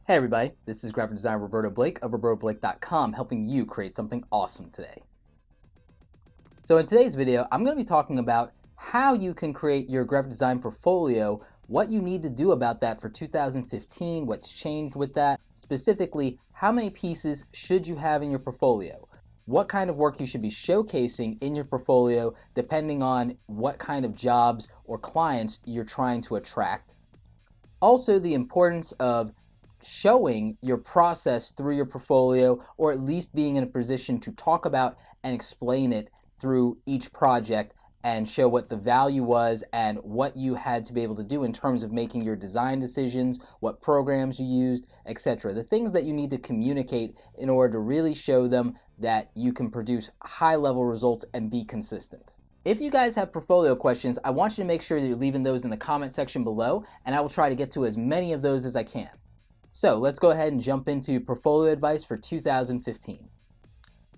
Hey everybody, this is graphic designer Roberto Blake of robertoblake.com, helping you create something awesome today. So in today's video, I'm going to be talking about how you can create your graphic design portfolio, what you need to do about that for 2015, what's changed with that, specifically how many pieces should you have in your portfolio, what kind of work you should be showcasing in your portfolio depending on what kind of jobs or clients you're trying to attract. Also, the importance of showing your process through your portfolio, or at least being in a position to talk about and explain it through each project and show what the value was and what you had to be able to do in terms of making your design decisions, what programs you used, etc. The things that you need to communicate in order to really show them that you can produce high-level results and be consistent. If you guys have portfolio questions, I want you to make sure that you're leaving those in the comment section below, and I will try to get to as many of those as I can. So let's go ahead and jump into portfolio advice for 2015.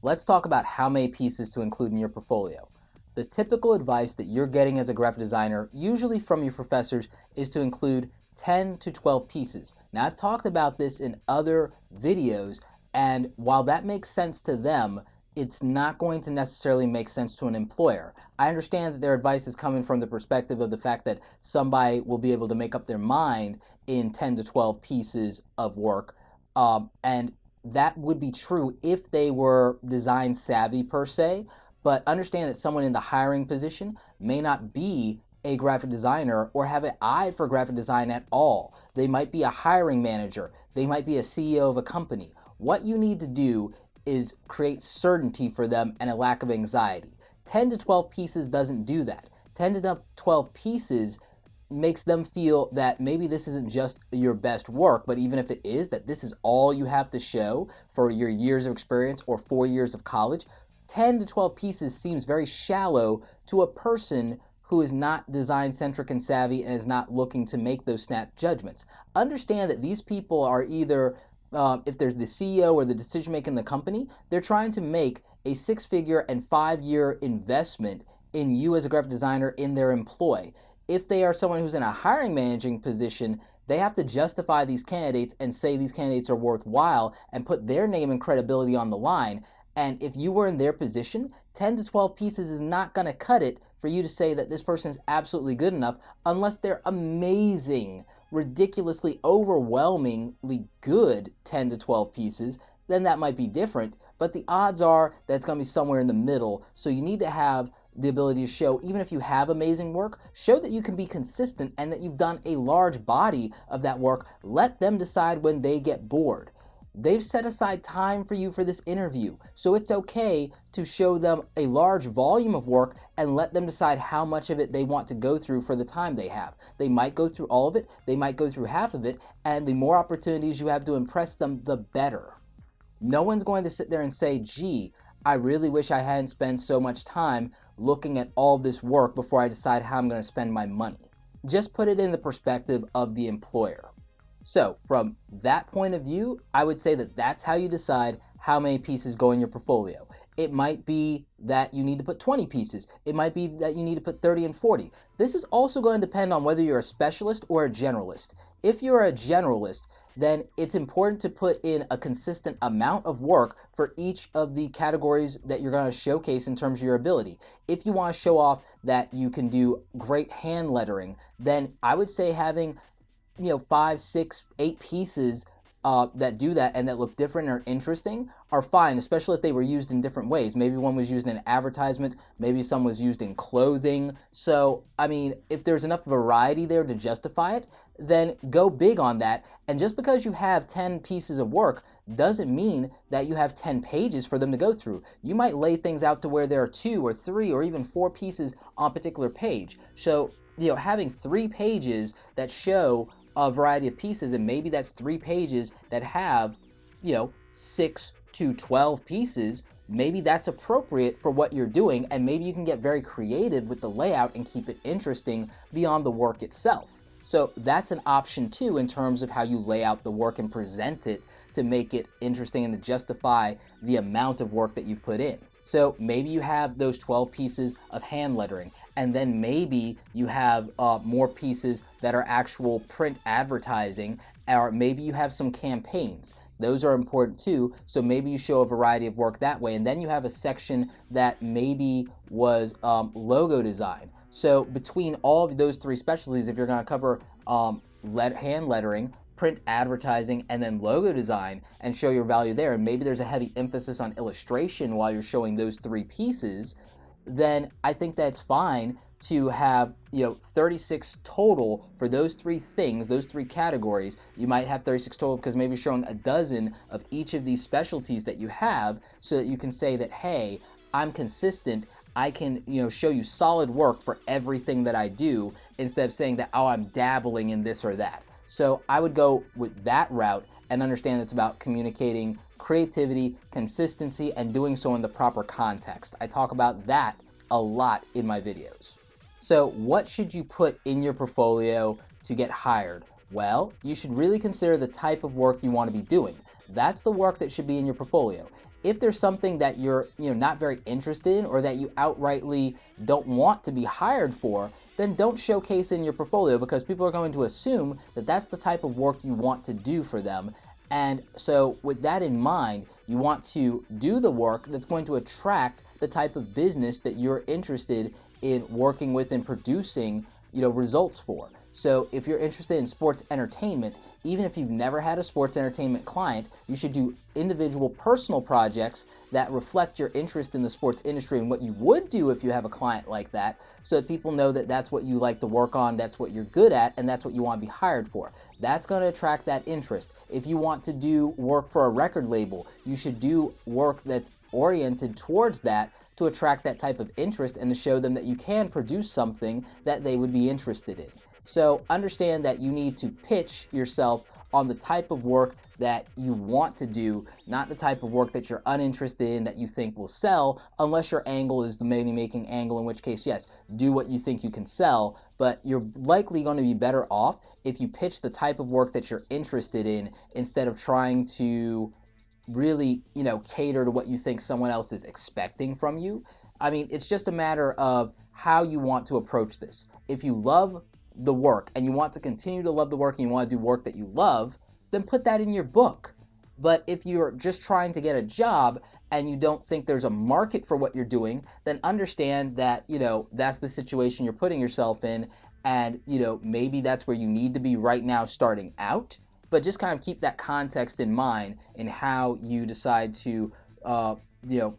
Let's talk about how many pieces to include in your portfolio. The typical advice that you're getting as a graphic designer, usually from your professors, is to include 10 to 12 pieces. Now, I've talked about this in other videos, and while that makes sense to them, it's not going to necessarily make sense to an employer. I understand that their advice is coming from the perspective of the fact that somebody will be able to make up their mind in 10 to 12 pieces of work, and that would be true if they were design savvy per se, but understand that someone in the hiring position may not be a graphic designer or have an eye for graphic design at all. They might be a hiring manager. They might be a CEO of a company. What you need to do is create certainty for them and a lack of anxiety. 10 to 12 pieces doesn't do that. 10 to 12 pieces makes them feel that maybe this isn't just your best work, but even if it is, that this is all you have to show for your years of experience or 4 years of college. 10 to 12 pieces seems very shallow to a person who is not design-centric and savvy and is not looking to make those snap judgments. Understand that these people are either if they're the CEO or the decision maker in the company, they're trying to make a 6-figure and 5-year investment in you as a graphic designer in their employ. If they are someone who's in a hiring managing position, they have to justify these candidates and say these candidates are worthwhile and put their name and credibility on the line. And if you were in their position, 10 to 12 pieces is not going to cut it for you to say that this person is absolutely good enough unless they're amazing, ridiculously, overwhelmingly good 10 to 12 pieces, then that might be different. But the odds are that it's going to be somewhere in the middle. So you need to have the ability to show, even if you have amazing work, show that you can be consistent and that you've done a large body of that work. Let them decide when they get bored. They've set aside time for you for this interview, so it's okay to show them a large volume of work and let them decide how much of it they want to go through for the time they have. They might go through all of it, they might go through half of it, and the more opportunities you have to impress them, the better. No one's going to sit there and say, gee, I really wish I hadn't spent so much time looking at all this work before I decide how I'm going to spend my money. Just put it in the perspective of the employer. So from that point of view, I would say that that's how you decide how many pieces go in your portfolio. It might be that you need to put 20 pieces. It might be that you need to put 30 and 40. This is also going to depend on whether you're a specialist or a generalist. If you're a generalist, then it's important to put in a consistent amount of work for each of the categories that you're going to showcase in terms of your ability. If you want to show off that you can do great hand lettering, then I would say having 5, 6, 8 pieces that do that and that look different or interesting are fine, especially if they were used in different ways. Maybe one was used in an advertisement, maybe some was used in clothing. So, I mean, if there's enough variety there to justify it, then go big on that. And just because you have 10 pieces of work doesn't mean that you have 10 pages for them to go through. You might lay things out to where there are 2 or 3 or even 4 pieces on a particular page. So, having 3 pages that show a variety of pieces, and maybe that's 3 pages that have 6 to 12 pieces, maybe that's appropriate for what you're doing, and maybe you can get very creative with the layout and keep it interesting beyond the work itself. So that's an option too in terms of how you lay out the work and present it to make it interesting and to justify the amount of work that you've put in. So maybe you have those 12 pieces of hand lettering, and then maybe you have more pieces that are actual print advertising, or maybe you have some campaigns. Those are important too, so maybe you show a variety of work that way, and then you have a section that maybe was logo design. So between all of those three specialties, if you're going to cover hand lettering, print advertising, and then logo design, and show your value there, and maybe there's a heavy emphasis on illustration while you're showing those three pieces, then I think that's fine to have 36 total for those three things, those three categories. You might have 36 total because maybe you're showing a dozen of each of these specialties that you have, so that you can say that, hey, I'm consistent. I can show you solid work for everything that I do, instead of saying that, oh, I'm dabbling in this or that. So I would go with that route and understand it's about communicating creativity, consistency, and doing so in the proper context. I talk about that a lot in my videos. So what should you put in your portfolio to get hired? Well, you should really consider the type of work you want to be doing. That's the work that should be in your portfolio. If there's something that you're not very interested in, or that you outrightly don't want to be hired for, then don't showcase in your portfolio, because people are going to assume that that's the type of work you want to do for them. And so with that in mind, you want to do the work that's going to attract the type of business that you're interested in working with and producing results for. So if you're interested in sports entertainment, even if you've never had a sports entertainment client, you should do individual personal projects that reflect your interest in the sports industry and what you would do if you have a client like that, so that people know that that's what you like to work on, that's what you're good at, and that's what you want to be hired for. That's going to attract that interest. If you want to do work for a record label, you should do work that's oriented towards that, to attract that type of interest and to show them that you can produce something that they would be interested in. So understand that you need to pitch yourself on the type of work that you want to do, not the type of work that you're uninterested in, that you think will sell, unless your angle is the money-making angle, in which case, yes, do what you think you can sell, but you're likely going to be better off if you pitch the type of work that you're interested in, instead of trying to really, cater to what you think someone else is expecting from you. I mean, it's just a matter of how you want to approach this. If you love the work and you want to continue to love the work and you want to do work that you love, then put that in your book. But if you're just trying to get a job and you don't think there's a market for what you're doing, then understand that, that's the situation you're putting yourself in, and, maybe that's where you need to be right now starting out. But just kind of keep that context in mind in how you decide to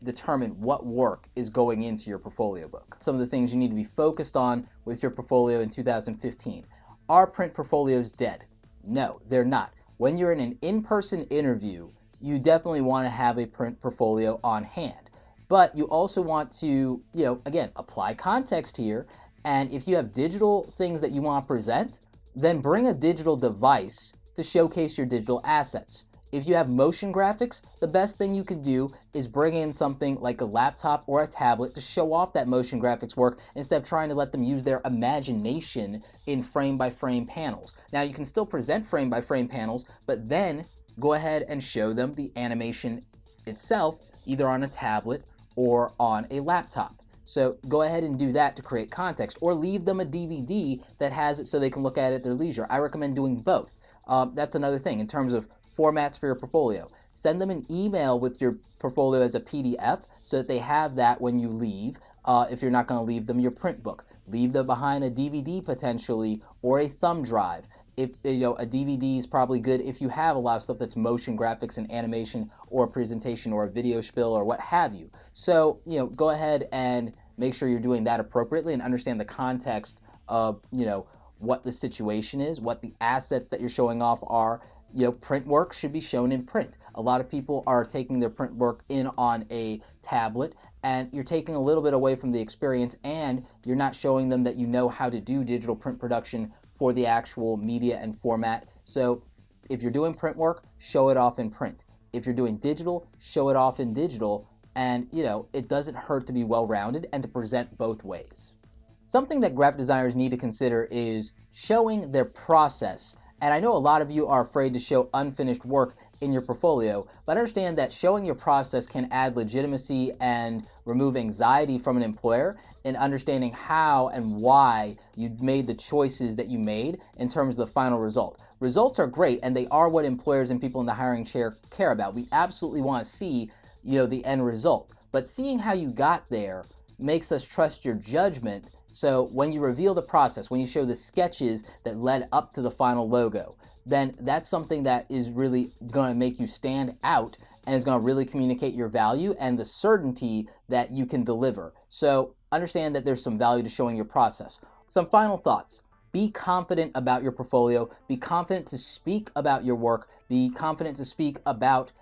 determine what work is going into your portfolio book. Some of the things you need to be focused on with your portfolio in 2015. Are print portfolios dead? No, they're not. When you're in an in-person interview, you definitely want to have a print portfolio on hand. But you also want to, again, apply context here. And if you have digital things that you want to present, then bring a digital device to showcase your digital assets. If you have motion graphics, the best thing you could do is bring in something like a laptop or a tablet to show off that motion graphics work, instead of trying to let them use their imagination in frame-by-frame panels. Now, you can still present frame-by-frame panels, but then go ahead and show them the animation itself, either on a tablet or on a laptop. So go ahead and do that to create context, or leave them a DVD that has it so they can look at it at their leisure. I recommend doing both. That's another thing in terms of formats for your portfolio. Send them an email with your portfolio as a PDF so that they have that when you leave. If you're not going to leave them your print book, leave them behind a DVD potentially, or a thumb drive. If a DVD is probably good if you have a lot of stuff that's motion graphics and animation, or a presentation, or a video spiel, or what have you. So go ahead and make sure you're doing that appropriately, and understand the context of what the situation is, what the assets that you're showing off are. Print work should be shown in print. A lot of people are taking their print work in on a tablet, and you're taking a little bit away from the experience, and you're not showing them that you know how to do digital print production for the actual media and format. So if you're doing print work, show it off in print. If you're doing digital, show it off in digital. And it doesn't hurt to be well-rounded and to present both ways. Something that graphic designers need to consider is showing their process And I know a lot of you are afraid to show unfinished work in your portfolio, but understand that showing your process can add legitimacy and remove anxiety from an employer in understanding how and why you made the choices that you made in terms of the final result. Results are great, and they are what employers and people in the hiring chair care about. We absolutely want to see, the end result. But seeing how you got there makes us trust your judgment. So when you reveal the process, when you show the sketches that led up to the final logo, then that's something that is really going to make you stand out and is going to really communicate your value and the certainty that you can deliver. So understand that there's some value to showing your process. Some final thoughts. Be confident about your portfolio. Be confident to speak about your work. Be confident to speak about,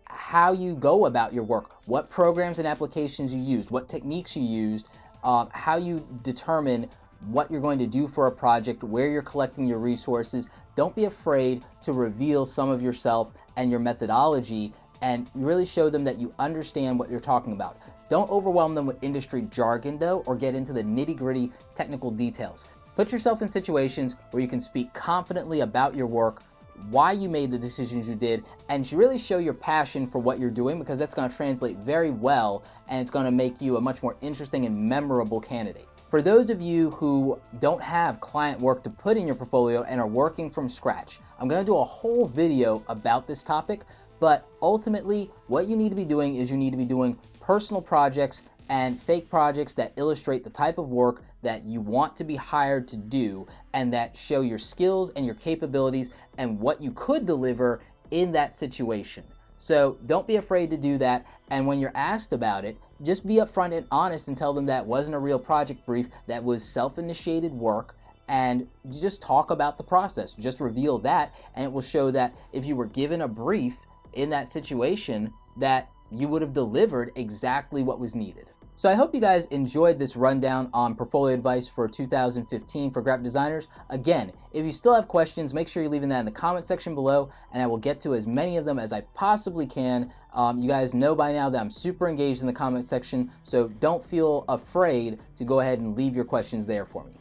how you go about your work, what programs and applications you used, what techniques you used, how you determine what you're going to do for a project, where you're collecting your resources. Don't be afraid to reveal some of yourself and your methodology and really show them that you understand what you're talking about. Don't overwhelm them with industry jargon though, or get into the nitty-gritty technical details. Put yourself in situations where you can speak confidently about your work, why you made the decisions you did, and really show your passion for what you're doing, because that's going to translate very well and it's going to make you a much more interesting and memorable candidate. For those of you who don't have client work to put in your portfolio and are working from scratch, I'm going to do a whole video about this topic, but ultimately what you need to be doing is you need to be doing personal projects and fake projects that illustrate the type of work that you want to be hired to do and that show your skills and your capabilities and what you could deliver in that situation. So don't be afraid to do that, and when you're asked about it, just be upfront and honest and tell them that wasn't a real project brief, that was self-initiated work, and just talk about the process. Just reveal that, and it will show that if you were given a brief in that situation, that you would have delivered exactly what was needed. So I hope you guys enjoyed this rundown on portfolio advice for 2015 for graphic designers. Again, if you still have questions, make sure you're leaving that in the comment section below, and I will get to as many of them as I possibly can. You guys know by now that I'm super engaged in the comment section, so don't feel afraid to go ahead and leave your questions there for me.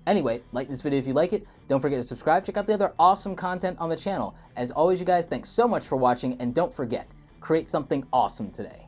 Anyway, like this video if you like it. Don't forget to subscribe. Check out the other awesome content on the channel. As always, you guys, thanks so much for watching, and don't forget, create something awesome today.